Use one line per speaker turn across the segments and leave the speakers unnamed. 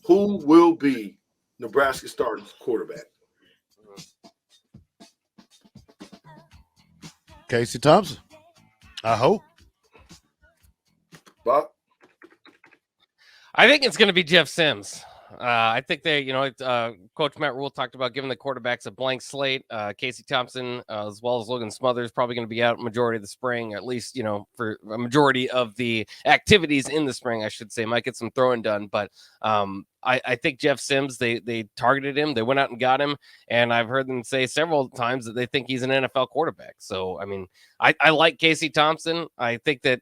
Who will be Nebraska starting quarterback?
Casey Thompson. I hope.
Buck?
I think it's going to be Jeff Sims. I think Coach Matt Rule talked about giving the quarterbacks a blank slate. Casey Thompson, as well as Logan Smothers, probably going to be out majority of the spring, at least, for a majority of the activities in the spring, I should say. Might get some throwing done, but I think Jeff Sims, they targeted him. They went out and got him, and I've heard them say several times that they think he's an NFL quarterback. So, I mean, I like Casey Thompson. I think that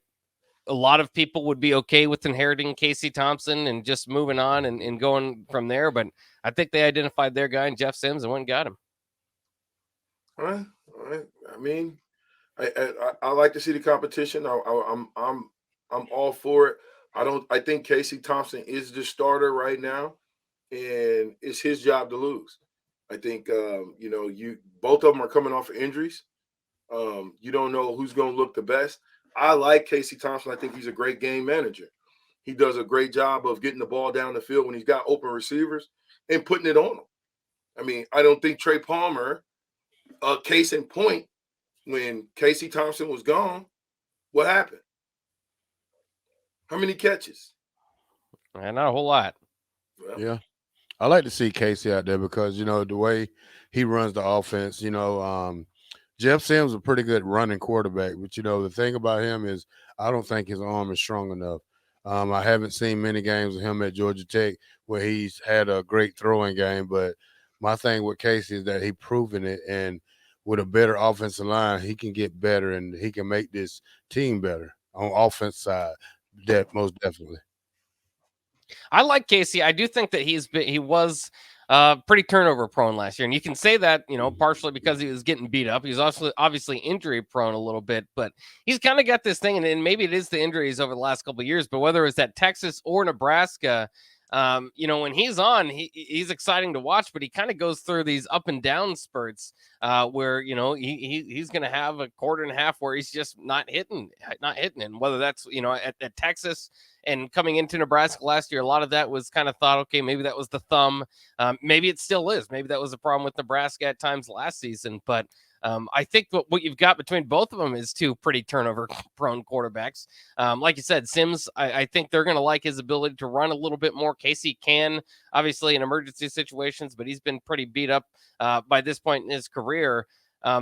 a lot of people would be okay with inheriting Casey Thompson and just moving on and going from there. But I think they identified their guy in Jeff Sims and went and got him.
All right. I mean, I like to see the competition. I'm all for it. I think Casey Thompson is the starter right now, and it's his job to lose. I think both of them are coming off of injuries. You don't know who's going to look the best. I like Casey Thompson. I think he's a great game manager. He does a great job of getting the ball down the field when he's got open receivers and putting it on them. I mean, I don't think Trey Palmer, case in point, when Casey Thompson was gone, what happened? How many catches?
Not a whole lot.
Well, yeah. I like to see Casey out there because, the way he runs the offense, Jeff Sims is a pretty good running quarterback, but the thing about him is I don't think his arm is strong enough. I haven't seen many games of him at Georgia Tech where he's had a great throwing game, but my thing with Casey is that he's proven it, and with a better offensive line, he can get better and he can make this team better on offense side. Most definitely.
I like Casey. I do think that he was pretty turnover prone last year. And you can say that, partially because he was getting beat up. He was also obviously injury prone a little bit, but he's kind of got this thing, and maybe it is the injuries over the last couple of years, but whether it's at Texas or Nebraska, when he's on, he's exciting to watch, but he kind of goes through these up and down spurts where, he's going to have a quarter and a half where he's just not hitting. And whether that's, at Texas and coming into Nebraska last year, a lot of that was kind of thought, okay, maybe that was the thumb. Maybe it still is. Maybe that was a problem with Nebraska at times last season, but I think what you've got between both of them is two pretty turnover-prone quarterbacks. Like you said, Sims, I think they're going to like his ability to run a little bit more. Casey can, obviously, in emergency situations, but he's been pretty beat up by this point in his career.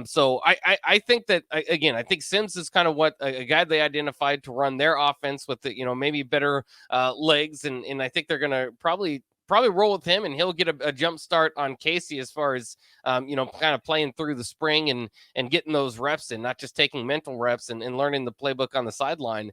So I think that, again, I think Sims is kind of what a guy they identified to run their offense with the, maybe better legs. And I think they're going to probably roll with him, and he'll get a jump start on Casey as far as, kind of playing through the spring and getting those reps in, not just taking mental reps and learning the playbook on the sideline.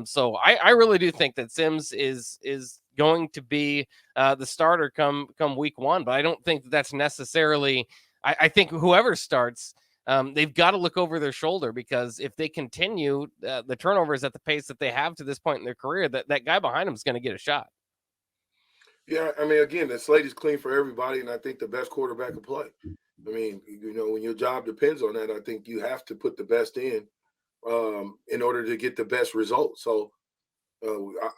So I really do think that Sims is going to be the starter come week one, but I don't think that's necessarily, I think whoever starts, they've got to look over their shoulder, because if they continue the turnovers at the pace that they have to this point in their career, that guy behind them is going to get a shot.
Yeah, I mean, again, the slate is clean for everybody, and I think the best quarterback can play. I mean, when your job depends on that, I think you have to put the best in order to get the best results. So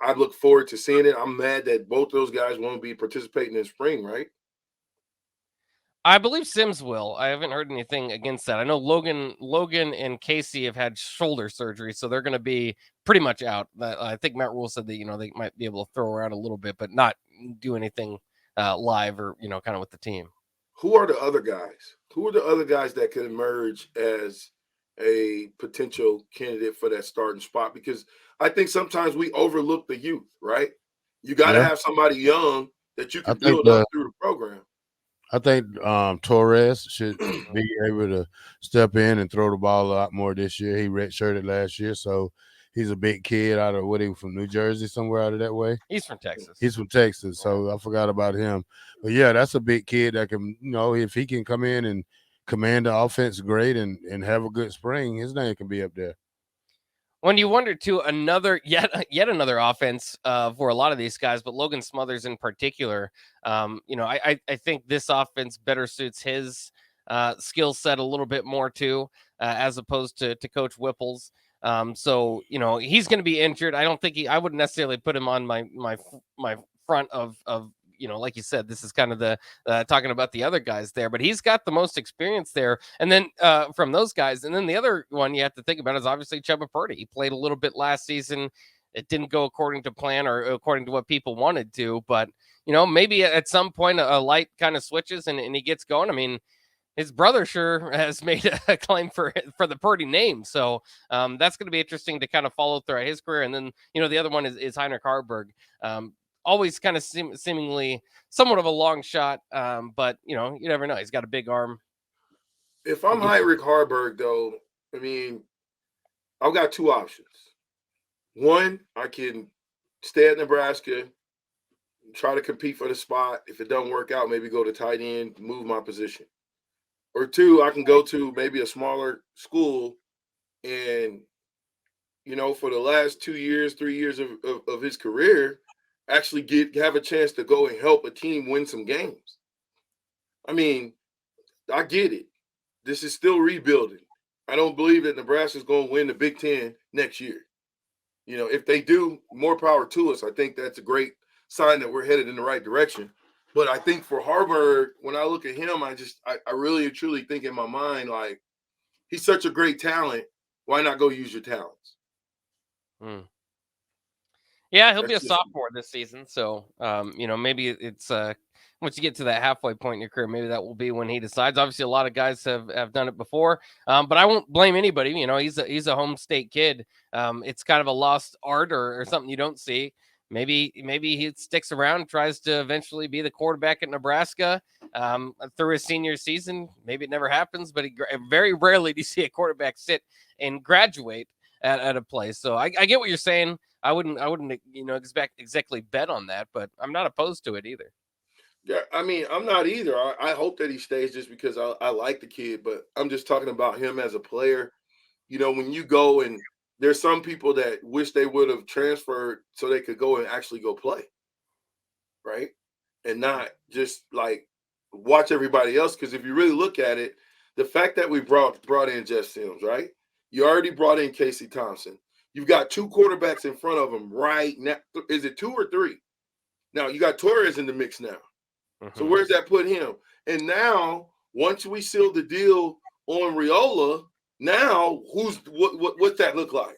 I look forward to seeing it. I'm mad that both those guys won't be participating in spring, right?
I believe Sims will. I haven't heard anything against that. I know Logan and Casey have had shoulder surgery, so they're going to be pretty much out. I think Matt Rule said that, they might be able to throw around a little bit, but not do anything live or, kind of with the team.
Who are the other guys? Who are the other guys that could emerge as a potential candidate for that starting spot? Because I think sometimes we overlook the youth, right? You got to have somebody young that you can build up through the program.
I think Torres should be able to step in and throw the ball a lot more this year. He redshirted last year, so he's a big kid out of from New Jersey, somewhere out of that way.
He's from Texas.
So I forgot about him. But yeah, that's a big kid that can, if he can come in and command the offense great and have a good spring, his name can be up there.
When you wonder too, yet another offense for a lot of these guys, but Logan Smothers in particular, I think this offense better suits his skill set a little bit more too, as opposed to Coach Whipple's. So he's going to be injured. I don't think I wouldn't necessarily put him on my front of like you said, this is kind of the talking about the other guys there, but he's got the most experience there. And then from those guys, and then the other one you have to think about is obviously Chuba Purdy. He played a little bit last season. It didn't go according to plan or according to what people wanted to, but maybe at some point a light kind of switches and he gets going. I mean, his brother sure has made a claim for the Purdy name. So that's going to be interesting to kind of follow throughout his career. And then, the other one is Heinrich Harburg. Always kind of seemingly somewhat of a long shot. But, you never know. He's got a big arm.
If I'm Heinrich Harburg, though, I mean, I've got two options. One, I can stay at Nebraska, try to compete for the spot. If it doesn't work out, maybe go to tight end, move my position. Or two, I can go to maybe a smaller school and, for the last 2 years, 3 years of his career, actually have a chance to go and help a team win some games. I mean, I get it. This is still rebuilding. I don't believe that Nebraska is going to win the Big Ten next year. If they do, more power to us. I think that's a great sign that we're headed in the right direction. But I think for Harburg, when I look at him, I really and truly think in my mind, like, he's such a great talent. Why not go use your talents?
Yeah, he'll be a sophomore this season. So, maybe it's once you get to that halfway point in your career, maybe that will be when he decides. Obviously, a lot of guys have done it before, but I won't blame anybody. He's a home state kid. It's kind of a lost art or something you don't see. Maybe he sticks around and tries to eventually be the quarterback at Nebraska through his senior season. Maybe it never happens, but very rarely do you see a quarterback sit and graduate at a place. So I get what you're saying. I wouldn't exactly bet on that, but I'm not opposed to it either.
Yeah, I mean, I'm not either. I hope that he stays just because I like the kid, but I'm just talking about him as a player. When you go and there's some people that wish they would have transferred so they could go and actually go play, right? And not just like watch everybody else. Because if you really look at it, the fact that we brought in Jeff Sims, right? You already brought in Casey Thompson. You've got two quarterbacks in front of them right now. Is it 2 or 3? Now you got Torres in the mix now. Mm-hmm. So where's that put him? And now, once we seal the deal on Riola, now what's that look like?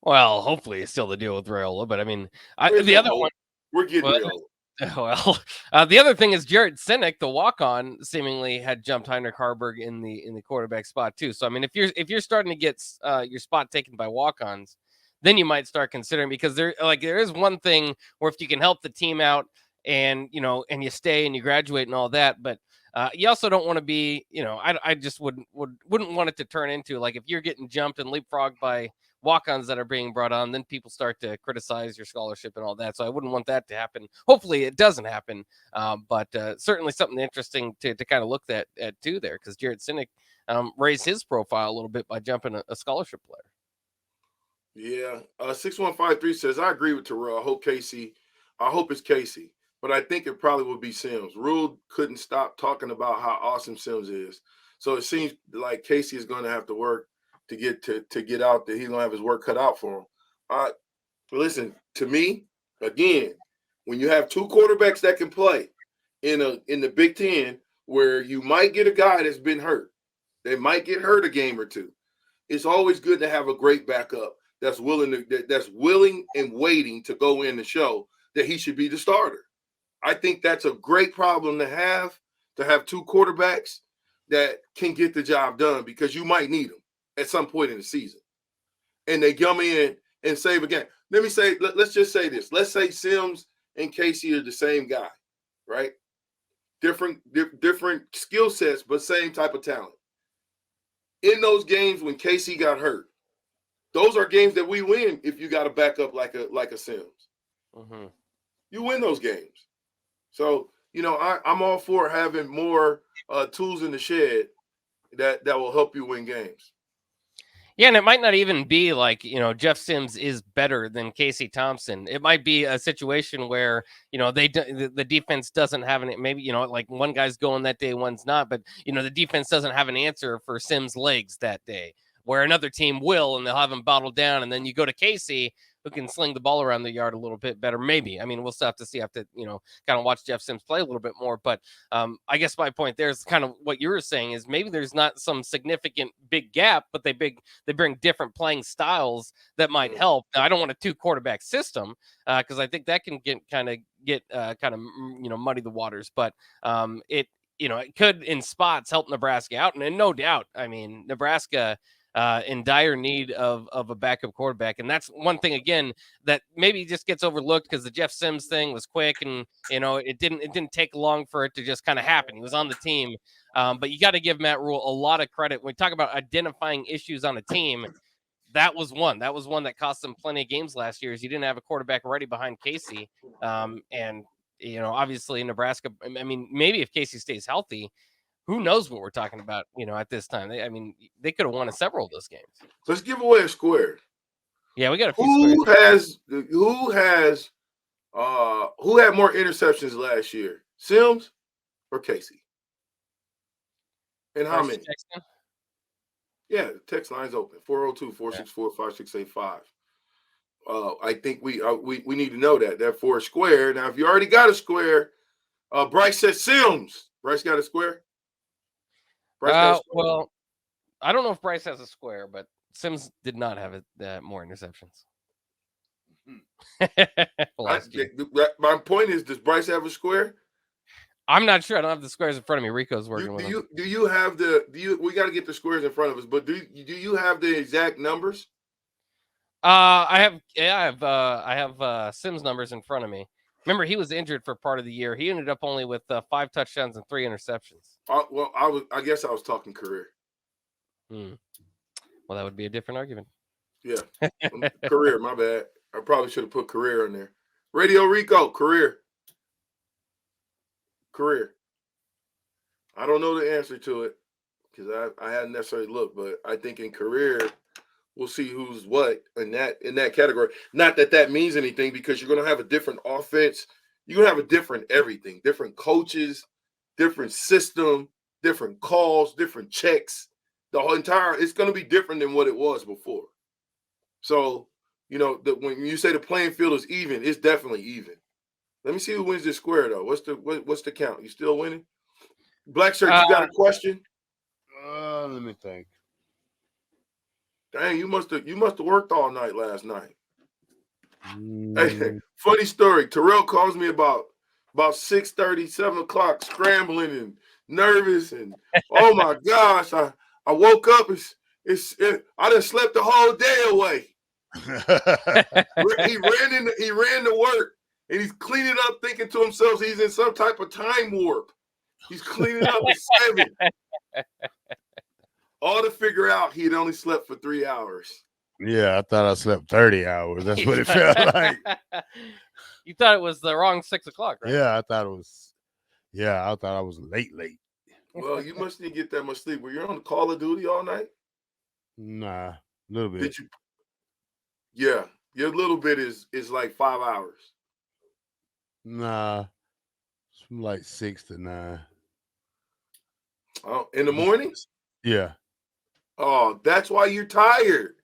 Well, hopefully it's still the deal with Riola, but I mean, the other one
we're getting Riola.
Well, the other thing is Jarrett Sinek, the walk-on, seemingly had jumped Heinrich Harburg in the quarterback spot too. So I mean, if you're starting to get your spot taken by walk-ons, then you might start considering, because there is one thing where if you can help the team out and you stay and you graduate and all that, but you also don't want to be, I just wouldn't want it to turn into like, if you're getting jumped and leapfrogged by walk-ons that are being brought on, then people start to criticize your scholarship and all that. So I wouldn't want that to happen. Hopefully it doesn't happen. But certainly something interesting to kind of look at too there, because Jarrett Sinek raised his profile a little bit by jumping a scholarship player.
Yeah. 6153 says, I agree with Terrell. I hope it's Casey, but I think it probably would be Sims. Rule couldn't stop talking about how awesome Sims is. So it seems like Casey is going to have to work to get out there. He's gonna have his work cut out for him. Listen, to me, again, when you have two quarterbacks that can play in the Big Ten, where you might get a guy that's been hurt, they might get hurt a game or two. It's always good to have a great backup that's willing and waiting to go in and show that he should be the starter. I think that's a great problem to have two quarterbacks that can get the job done, because you might need them at some point in the season, and they come in and save again. Let's just say this. Let's say Sims and Casey are the same guy, right? Different skill sets, but same type of talent. In those games when Casey got hurt, those are games that we win if you got a backup like a Sims. Mm-hmm. You win those games. So, I'm all for having more tools in the shed that will help you win games.
Yeah, and it might not even be like, Jeff Sims is better than Casey Thompson. It might be a situation where, the defense doesn't have maybe, like one guy's going that day, one's not, but, the defense doesn't have an answer for Sims' legs that day, where another team will, and they'll have him bottled down. And then you go to Casey, who can sling the ball around the yard a little bit better. Maybe. I mean, we'll still have to see. Have to kind of watch Jeff Sims play a little bit more. But I guess my point there is kind of what you were saying is maybe there's not some significant big gap, but they bring different playing styles that might help. Now, I don't want a 2-quarterback system because I think that can get muddy the waters. But it could in spots help Nebraska out, and no doubt. I mean, Nebraska in dire need of a backup quarterback, and that's one thing again that maybe just gets overlooked because the Jeff Sims thing was quick, and it didn't take long for it to just kind of happen. He was on the team, but you got to give Matt Rule a lot of credit when we talk about identifying issues on a team. That was one that cost them plenty of games last year. Is you didn't have a quarterback ready behind Casey, and obviously Nebraska. I mean, maybe if Casey stays healthy, who knows what we're talking about, at this time. They could have won several of those games.
Let's give away a square.
Yeah, we got a few
Who
squares.
who had more interceptions last year? Sims or Casey? And how many?
Jackson?
Yeah, the text line's open. 402-464-5685. I think we need to know that for a square. Now, if you already got a square, Bryce said Sims. Bryce got a square?
Well, I don't know if Bryce has a square, but Sims did not have more interceptions. Last year.
My point is, does Bryce have a square?
I'm not sure. I don't have the squares in front of me. Rico's working with them.
Do you have we got to get the squares in front of us, but do you have the exact numbers?
I have Sims numbers in front of me. Remember, he was injured for part of the year. He ended up only with 5 touchdowns and 3 interceptions.
I guess I was talking career.
Well, that would be a different argument.
Yeah, career. My bad. I probably should have put career in there. Radio Rico, career. I don't know the answer to it because I hadn't necessarily looked, but I think in career we'll see who's what in that category. Not that means anything because you're going to have a different offense. You're going to have a different everything, different coaches, different system, different calls, different checks. It's going to be different than what it was before. So, when you say the playing field is even, it's definitely even. Let me see who wins this square though. What's the count? You still winning? Black shirt, you got a question?
Let me think.
Dang, you must have worked all night last night. Hey, funny story. Terrell calls me about 6:30, 7 o'clock, scrambling and nervous, and oh my gosh, I woke up. I done slept the whole day away. He ran to work, and he's cleaning up, thinking to himself he's in some type of time warp. He's cleaning up at 7. All to figure out he had only slept for 3 hours.
Yeah, I thought I slept 30 hours. That's what it felt like.
You thought it was the wrong 6 o'clock, right?
Yeah, I thought I was late.
Well, you must need to get that much sleep. Were you on the Call of Duty all night?
Nah, a little bit.
Did you? Yeah, your little bit is like 5 hours.
Nah, it's from like 6 to 9.
Oh, in the mornings?
Yeah.
Oh, that's why you're tired.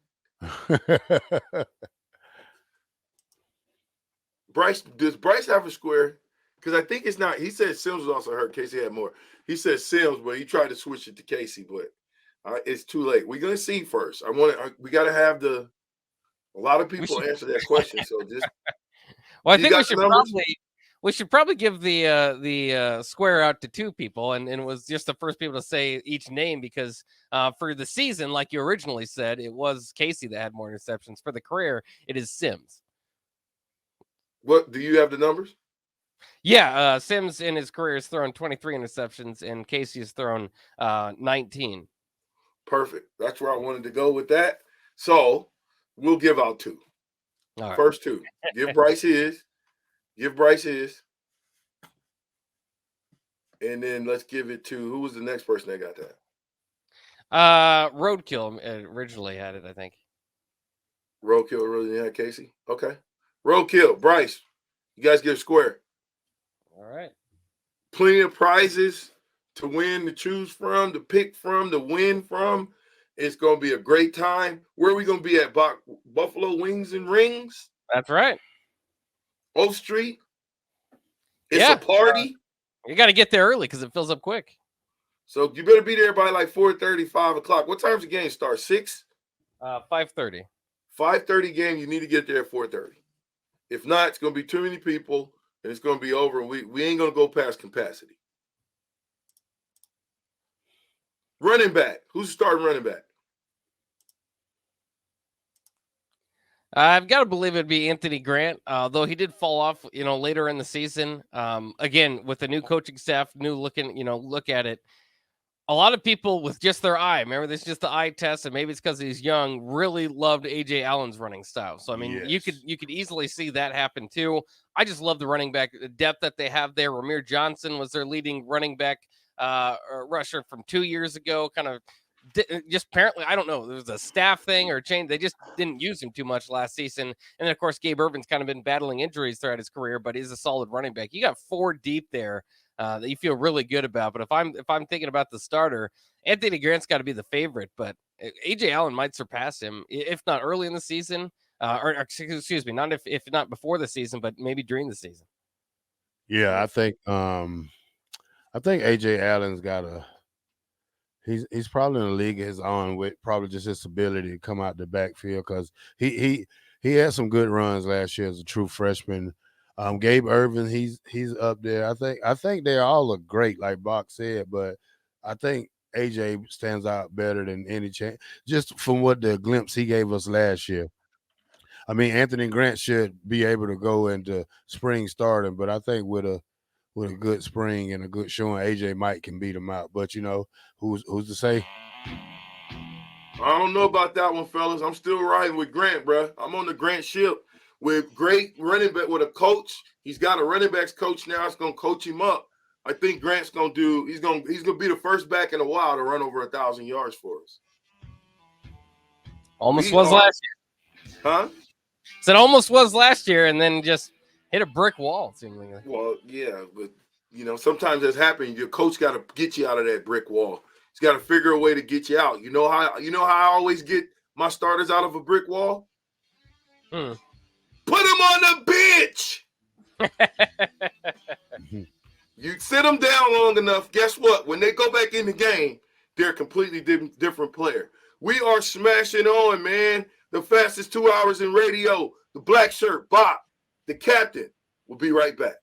Does Bryce have a square? Because I think it's not. He said Sims was also hurt. Casey had more. He said Sims, but he tried to switch it to Casey, but it's too late. We're gonna see first. We got to have a lot of people answer that question. So just.
Well, I think we should probably give the square out to 2 people, and it was just the first people to say each name because for the season, like you originally said, it was Casey that had more interceptions. For the career, it is Sims.
What do you have the numbers?
Yeah, Sims in his career has thrown 23 interceptions, and Casey has thrown 19.
Perfect. That's where I wanted to go with that. So we'll give out 2.
All right.
First 2. Give Bryce his. And then let's give it to who was the next person that got that?
Roadkill originally had it, I think.
Roadkill originally had Casey. Okay. Roadkill, Bryce. You guys get a square.
All right.
Plenty of prizes to win, to choose from, to pick from, to win from. It's going to be a great time. Where are we going to be at? Buffalo Wings and Rings?
That's right.
Oak Street? It's
Yeah.
a party.
You got to get there early because it fills up quick.
So you better be there by like 4:30, 5 o'clock. What time's the game start? 6?
5:30.
5:30 game. You need to get there at 4:30. If not, it's going to be too many people, and it's going to be over. We ain't going to go past capacity. Running back. Who's starting running back?
I've got to believe it'd be Anthony Grant, though he did fall off, later in the season. Again, with the new coaching staff, new looking, look at it. A lot of people with just their eye, remember this is just the eye test, and maybe it's because he's young, really loved AJ Allen's running style. So I mean, you could easily see that happen too. I just love the running back depth that they have there. Ramir Johnson was their leading running back rusher from 2 years ago. Kind of just apparently, I don't know, there was a staff thing or a change. They just didn't use him too much last season. And then of course, Gabe Irvin's kind of been battling injuries throughout his career, but he's a solid running back. You got 4 deep there. That you feel really good about. But if I'm thinking about the starter, Anthony Grant's got to be the favorite. But AJ Allen might surpass him, if not early in the season, or excuse me, not if not before the season, but maybe during the season.
Yeah, I think AJ Allen's got he's probably in a league of his own with probably just his ability to come out the backfield because he had some good runs last year as a true freshman. Gabe Irvin, he's up there. I think they all look great, like Bach said, but I think AJ stands out better than any chance, just from what the glimpse he gave us last year. I mean, Anthony Grant should be able to go into spring starting, but I think with a good spring and a good showing, AJ might can beat him out. But who's to say?
I don't know about that one, fellas. I'm still riding with Grant, bro. I'm on the Grant ship with great running back with a coach. He's got a running backs coach now. It's gonna coach him up. I think Grant's gonna do. He's gonna be the first back in a while to run over 1,000 yards for us.
Almost was last year,
huh?
Said almost was last year, and then just hit a brick wall. Seemingly.
Well, yeah, but sometimes that's happening. Your coach got to get you out of that brick wall. He's got to figure a way to get you out. You know how I always get my starters out of a brick wall? Put them on the bench. You sit them down long enough, guess what? When they go back in the game, they're a completely different player. We are smashing on, man. The fastest 2 hours in radio. The black shirt, Bob, the captain. We'll be right back.